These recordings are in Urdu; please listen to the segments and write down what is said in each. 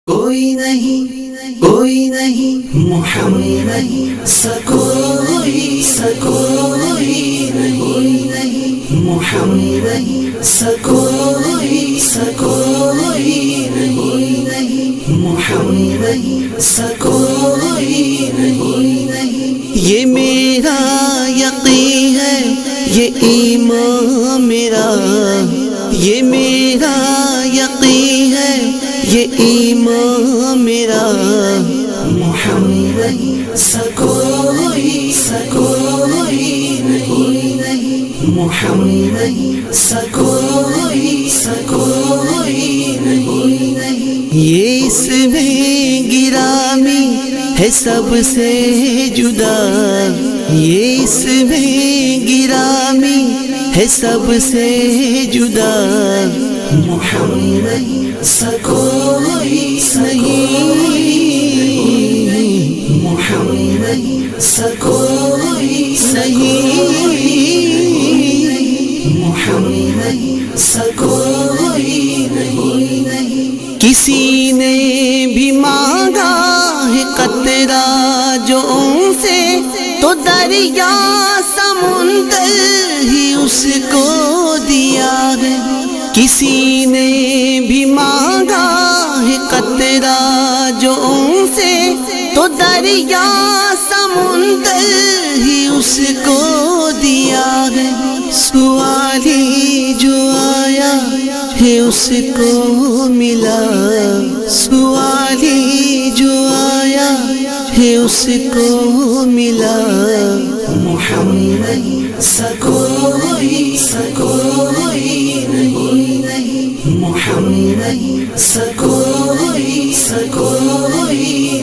کوئی نہیں محمد نہیں سکوئی نہیں محمد نہیں سکوئی نہیں محمد نہیں سکوئی نہیں۔ یہ میرا یقین ہے، یہ ایمان میرا، یہ میرا یقین ہے، یہ ایمان میرا۔ محمد نہیں سکوئی نہیں محمد نہیں سکوئی نہیں۔ یہ اس میں گرامی ہے سب سے جدا، یہ اس میں گرامی ہے سب سے جدا۔ محمد نہیں سکوئی محمد نہیں سکوئی محمد نہیں سکوئی نہیں۔ کسی نے بھی مانگا ہے قطرہ جو ان سے، تو دریا سمندر ہی اس کو دیا ہے۔ کسی نے بھی مانگا ہے قطرہ جو ان سے، تو دریا سمندر ہی اس کو دیا ہے۔ سوالی جو آیا ہے اس کو ملا، سوالی جو آیا ہے اس کو ملا۔ محمد نہیں سکوئی نہیں محمد نہیں سکوئی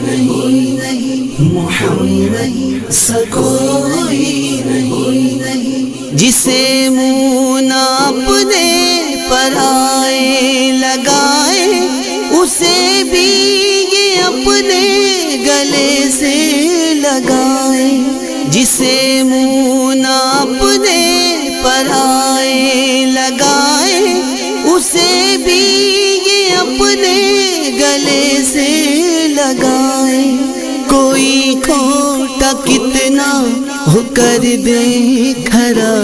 نہیں محمد نہیں سکوئی نہیں۔ جسے منہ نہ اپنے پرائے لگائے، اسے بھی یہ اپنے گلے سے لگائے۔ جسے منہ نہ اپنے پرائے لگائے، اسے بھی یہ اپنے گلے سے لگائے۔ کوئی کھوٹا کتنا ہو کر دے کھرا،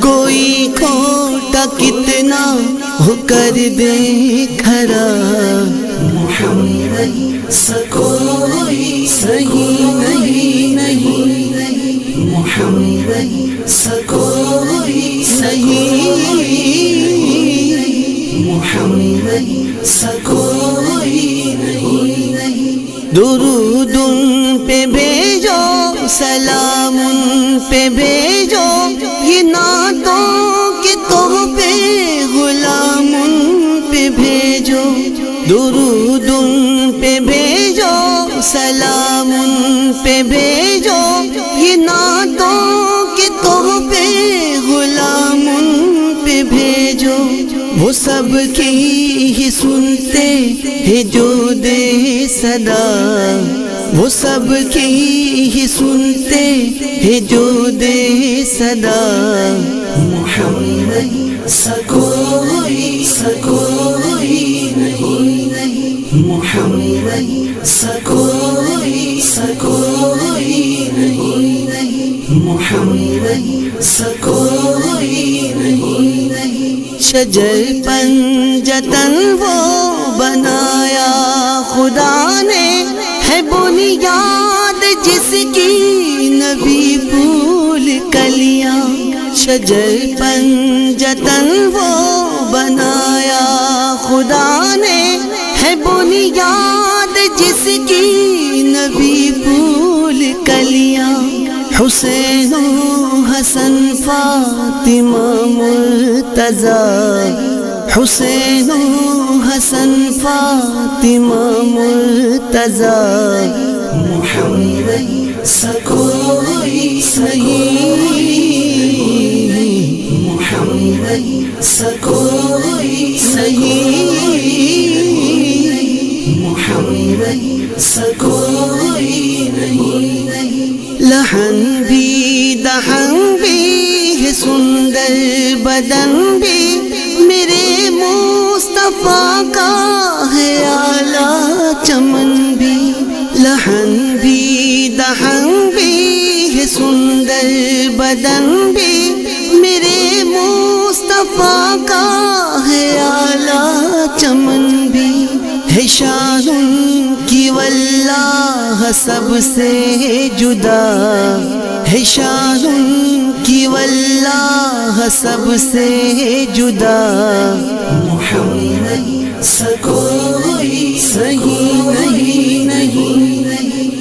کوئی کھوٹا کتنا ہو کر دے کھرا۔ محمد نہیں سکوئی نہیں محمد نہیں سکوئی محمد نہیں سکوئی نہیں۔ درود ان پہ بھیجو، سلام ان پہ بھیجو، یہ نعتوں کے تحفے غلام ان پہ بھیجو۔ درود ان پہ بھیجو، سلام ان پہ بھیجو، یہ نعتوں کے تحفے غلام ان پہ بھیجو۔ وہ سب کی ہی سنتے ہیں جو دے صدا، وہ سب کی ہی سنتے ہیں جو دے صدا۔ محمد نہیں سکوئی نہیں محمد نہیں سکوئی نہیں محمد نہیں سکوئی نہیں۔ شجر پنجتن وہ بنایا خدا نے، ہے بنیاد جس کی نبی پھول کلیاں۔ شجر پنجتن وہ بنایا خدا نے، ہے بنیاد جس کی نبی پھول کلیاں۔ حسین و حسن فاطمہ مرتضیٰ، حسین و حسن فاطمہ مرتضیٰ۔ محمد نہیں سکوئی محمد نہیں سکوئی محمد نہیں سکوئی نہیں۔ لہن بھی دہن بھی ہے، سندر بدن بھی، میرے مصطفیٰ کا ہے آلہ چمن بھی ہے شان ان کی واللہ سب سے جدا، ہے شان ان کی واللہ سب سے جدا۔ محمد سا کوئی صحیح نہیں،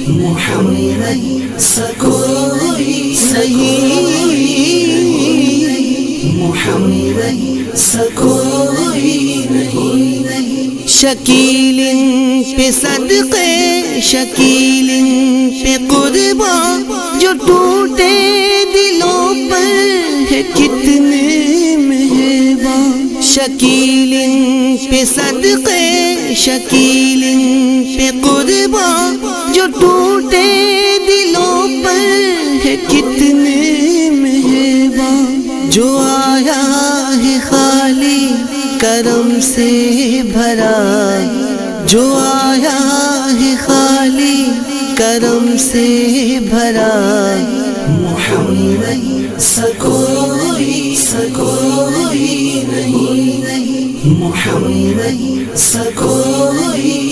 محمد سا کوئی صحیح، محمد سا کوئی نہیں۔ شکیل پہ صدقے، شکیل پہ قربان، جو ٹوٹے دلوں پر ہے کتنے مہربان۔ شکیل پہ صدقے، شکیل پہ قربان، جو ٹوٹے دلوں پر ہے کتنے مہربان۔ جو آیا ہے خالی کرم سے بھرا، جو آیا ہے خالی کرم سے بھرا۔ محمد سا کوئی نہیں، محمد سا کوئی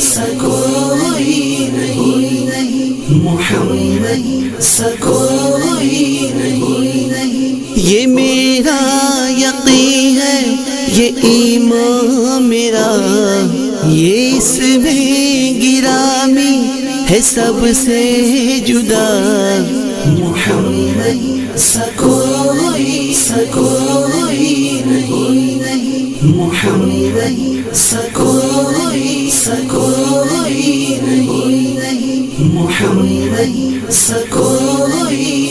نہیں، محمد سا کوئی نہیں۔ یہ میرا یقین ہے، یہ ایمان میرا، یہ اس میں گرامی ہے سب سے جدا۔ محمد سا کوئی نہیں، محمد سا کوئی نہیں، محمد سا کوئی